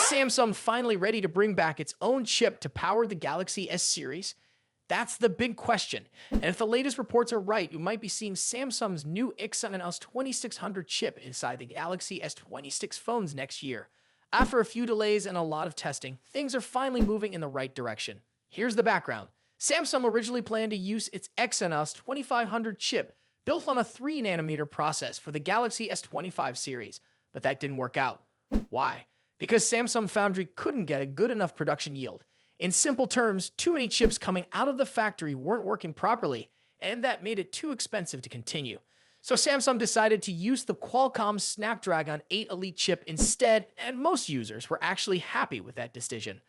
Samsung finally ready to bring back its own chip to power the Galaxy S series? That's the big question. And if the latest reports are right, you might be seeing Samsung's new Exynos 2600 chip inside the Galaxy S26 phones next year. After a few delays and a lot of testing, things are finally moving in the right direction. Here's the background. Samsung originally planned to use its Exynos 2500 chip built on a 3nm process for the Galaxy S25 series, but that didn't work out. Why? Because Samsung Foundry couldn't get a good enough production yield. In simple terms, too many chips coming out of the factory weren't working properly, and that made it too expensive to continue. So Samsung decided to use the Qualcomm Snapdragon 8 Elite chip instead, and most users were actually happy with that decision.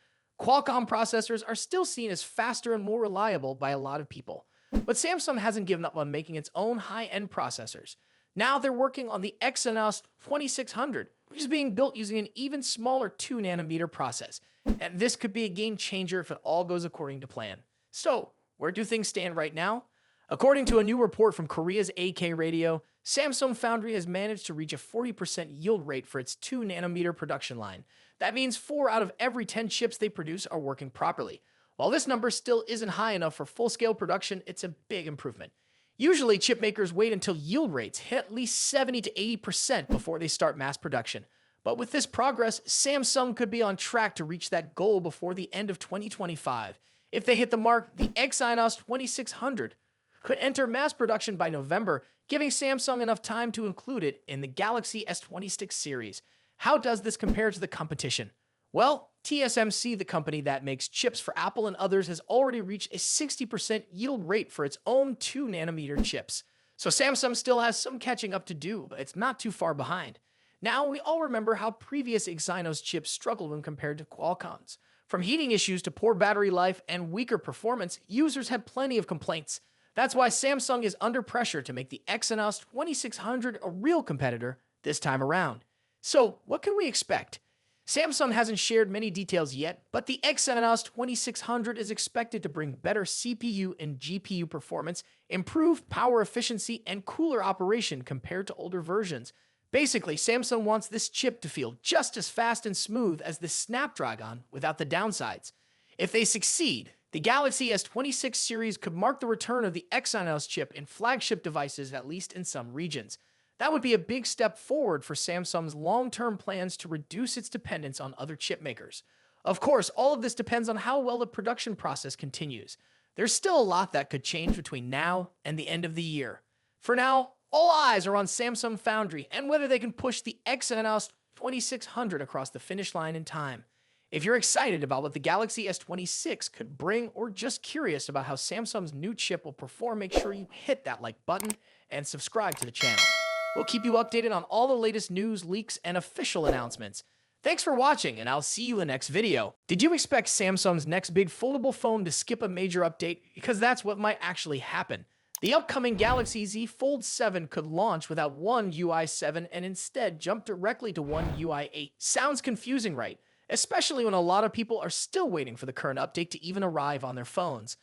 Qualcomm processors are still seen as faster and more reliable by a lot of people. But Samsung hasn't given up on making its own high-end processors. Now they're working on the Exynos 2600, which is being built using an even smaller 2nm process. And this could be a game changer if it all goes according to plan. So, where do things stand right now? According to a new report from Korea's AK Radio, Samsung Foundry has managed to reach a 40% yield rate for its 2nm production line. That means 4 out of every 10 chips they produce are working properly. While this number still isn't high enough for full-scale production, it's a big improvement. Usually, chip makers wait until yield rates hit at least 70 to 80% before they start mass production. But with this progress, Samsung could be on track to reach that goal before the end of 2025. If they hit the mark, the Exynos 2600 could enter mass production by November, giving Samsung enough time to include it in the Galaxy S26 series. How does this compare to the competition? Well, TSMC, the company that makes chips for Apple and others, has already reached a 60% yield rate for its own 2nm chips. So Samsung still has some catching up to do, but it's not too far behind. Now, we all remember how previous Exynos chips struggled when compared to Qualcomm's. From heating issues to poor battery life and weaker performance, users had plenty of complaints. That's why Samsung is under pressure to make the Exynos 2600 a real competitor this time around. So, what can we expect? Samsung hasn't shared many details yet, but the Exynos 2600 is expected to bring better CPU and GPU performance, improved power efficiency, and cooler operation compared to older versions. Basically, Samsung wants this chip to feel just as fast and smooth as the Snapdragon without the downsides. If they succeed, the Galaxy S26 series could mark the return of the Exynos chip in flagship devices, at least in some regions. That would be a big step forward for Samsung's long-term plans to reduce its dependence on other chip makers. Of course, all of this depends on how well the production process continues. There's still a lot that could change between now and the end of the year. For now, all eyes are on Samsung Foundry and whether they can push the Exynos 2600 across the finish line in time. If you're excited about what the Galaxy S26 could bring or just curious about how Samsung's new chip will perform, make sure you hit that like button and subscribe to the channel. We'll keep you updated on all the latest news, leaks, and official announcements. Thanks for watching, and I'll see you in the next video. Did you expect Samsung's next big foldable phone to skip a major update? Because that's what might actually happen. The upcoming Galaxy Z Fold 7 could launch without One UI 7 and instead jump directly to One UI 8. Sounds confusing, right? Especially when a lot of people are still waiting for the current update to even arrive on their phones.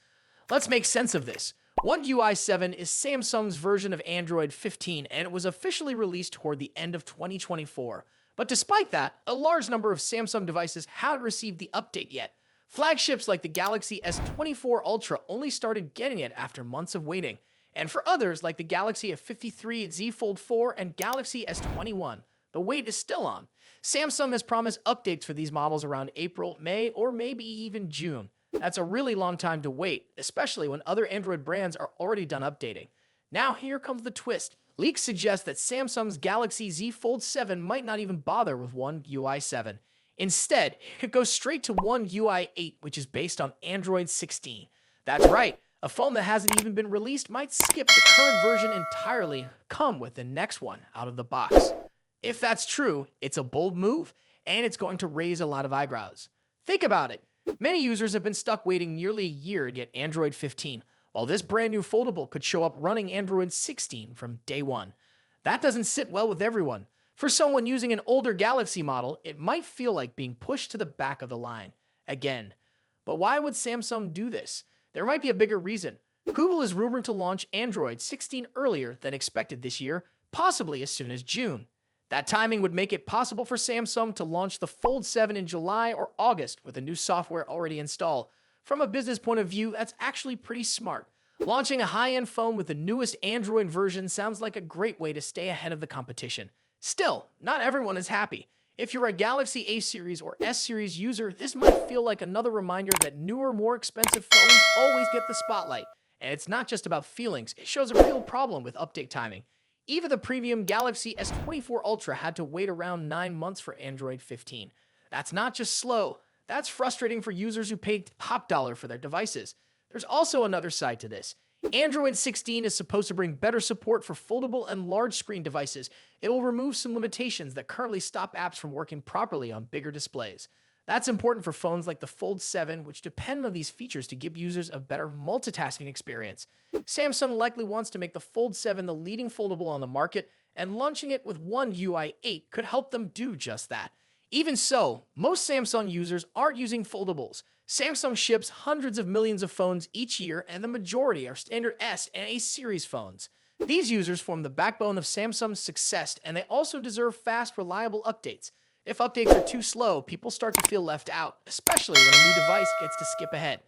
Let's make sense of this. One UI 7 is Samsung's version of Android 15, and it was officially released toward the end of 2024. But despite that, a large number of Samsung devices haven't received the update yet. Flagships like the Galaxy S24 Ultra only started getting it after months of waiting. And for others like the Galaxy S53, Z Fold 4, and Galaxy S21, the wait is still on. Samsung has promised updates for these models around April, May, or maybe even June. That's a really long time to wait, especially when other Android brands are already done updating. Now here comes the twist. Leaks suggest that Samsung's Galaxy Z Fold 7 might not even bother with One UI 7. Instead, it goes straight to One UI 8, which is based on Android 16. That's right, a phone that hasn't even been released might skip the current version entirely, come with the next one out of the box. If that's true, it's a bold move, and it's going to raise a lot of eyebrows. Think about it. Many users have been stuck waiting nearly a year to get Android 15, while this brand new foldable could show up running Android 16 from day one. That doesn't sit well with everyone. For someone using an older Galaxy model, it might feel like being pushed to the back of the line again. But why would Samsung do this? There might be a bigger reason. Google is rumored to launch Android 16 earlier than expected this year, possibly as soon as June. That timing would make it possible for Samsung to launch the Fold 7 in July or August with the new software already installed. From a business point of view, that's actually pretty smart. Launching a high-end phone with the newest Android version sounds like a great way to stay ahead of the competition. Still, not everyone is happy. If you're a Galaxy A series or S series user, this might feel like another reminder that newer, more expensive phones always get the spotlight. And it's not just about feelings, it shows a real problem with update timing. Even the premium Galaxy S24 Ultra had to wait around 9 months for Android 15. That's not just slow, that's frustrating for users who paid top dollar for their devices. There's also another side to this. Android 16 is supposed to bring better support for foldable and large screen devices. It will remove some limitations that currently stop apps from working properly on bigger displays. That's important for phones like the Fold 7, which depend on these features to give users a better multitasking experience. Samsung likely wants to make the Fold 7 the leading foldable on the market, and launching it with One UI 8 could help them do just that. Even so, most Samsung users aren't using foldables. Samsung ships hundreds of millions of phones each year, and the majority are standard S and A series phones. These users form the backbone of Samsung's success, and they also deserve fast, reliable updates. If updates are too slow, people start to feel left out, especially when a new device gets to skip ahead.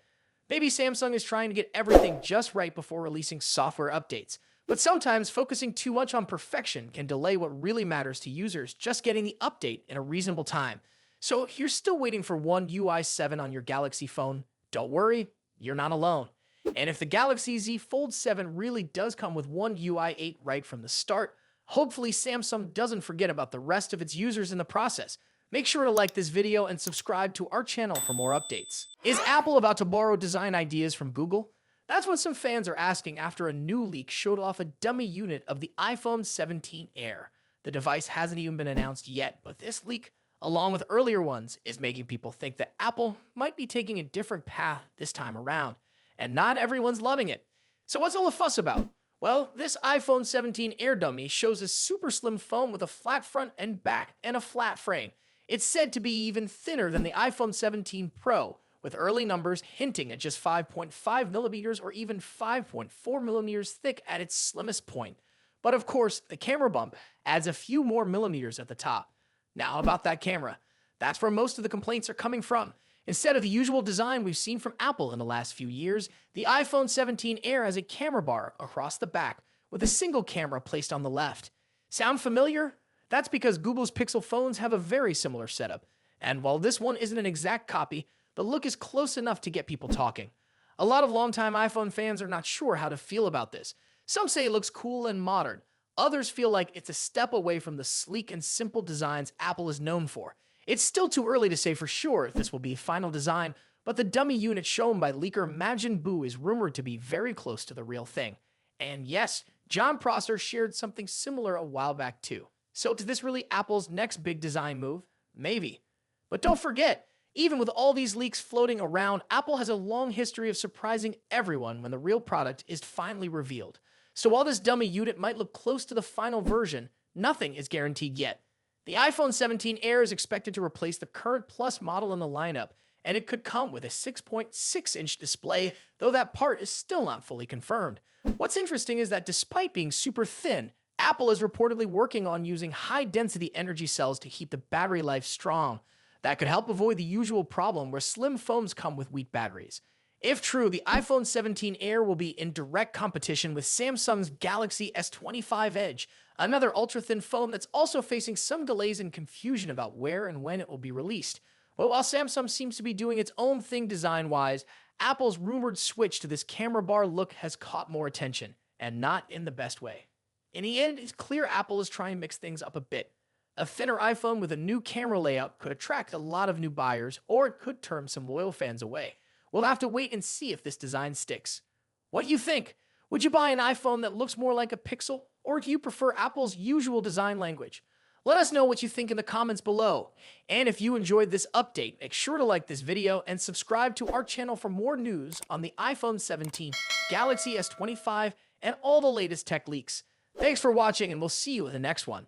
Maybe Samsung is trying to get everything just right before releasing software updates, but sometimes focusing too much on perfection can delay what really matters to users just getting the update in a reasonable time. So if you're still waiting for One UI 7 on your Galaxy phone, don't worry, you're not alone. And if the Galaxy Z Fold 7 really does come with One UI 8 right from the start, hopefully Samsung doesn't forget about the rest of its users in the process. Make sure to like this video and subscribe to our channel for more updates. Is Apple about to borrow design ideas from Google? That's what some fans are asking after a new leak showed off a dummy unit of the iPhone 17 Air. The device hasn't even been announced yet, but this leak, along with earlier ones, is making people think that Apple might be taking a different path this time around. And not everyone's loving it. So what's all the fuss about? Well, this iPhone 17 Air dummy shows a super slim phone with a flat front and back and a flat frame. It's said to be even thinner than the iPhone 17 Pro, with early numbers hinting at just 5.5 millimeters or even 5.4 millimeters thick at its slimmest point. But of course, the camera bump adds a few more millimeters at the top. Now about that camera. That's where most of the complaints are coming from. Instead of the usual design we've seen from Apple in the last few years, the iPhone 17 Air has a camera bar across the back with a single camera placed on the left. Sound familiar? That's because Google's Pixel phones have a very similar setup. And while this one isn't an exact copy, the look is close enough to get people talking. A lot of longtime iPhone fans are not sure how to feel about this. Some say it looks cool and modern. Others feel like it's a step away from the sleek and simple designs Apple is known for. It's still too early to say for sure if this will be final design, but the dummy unit shown by leaker Majin Buu is rumored to be very close to the real thing. And yes, John Prosser shared something similar a while back too. So is this really Apple's next big design move? Maybe. But don't forget, even with all these leaks floating around, Apple has a long history of surprising everyone when the real product is finally revealed. So while this dummy unit might look close to the final version, nothing is guaranteed yet. The iPhone 17 Air is expected to replace the current Plus model in the lineup, and it could come with a 6.6-inch display, though that part is still not fully confirmed. What's interesting is that despite being super thin, Apple is reportedly working on using high-density energy cells to keep the battery life strong. That could help avoid the usual problem where slim phones come with weak batteries. If true, the iPhone 17 Air will be in direct competition with Samsung's Galaxy S25 Edge, another ultra-thin phone that's also facing some delays and confusion about where and when it will be released. But while Samsung seems to be doing its own thing design-wise, Apple's rumored switch to this camera bar look has caught more attention, and not in the best way. In the end, it's clear Apple is trying to mix things up a bit. A thinner iPhone with a new camera layout could attract a lot of new buyers, or it could turn some loyal fans away. We'll have to wait and see if this design sticks. What do you think? Would you buy an iPhone that looks more like a Pixel, or do you prefer Apple's usual design language? Let us know what you think in the comments below. And if you enjoyed this update, make sure to like this video and subscribe to our channel for more news on the iPhone 17, Galaxy S25, and all the latest tech leaks. Thanks for watching, and we'll see you in the next one.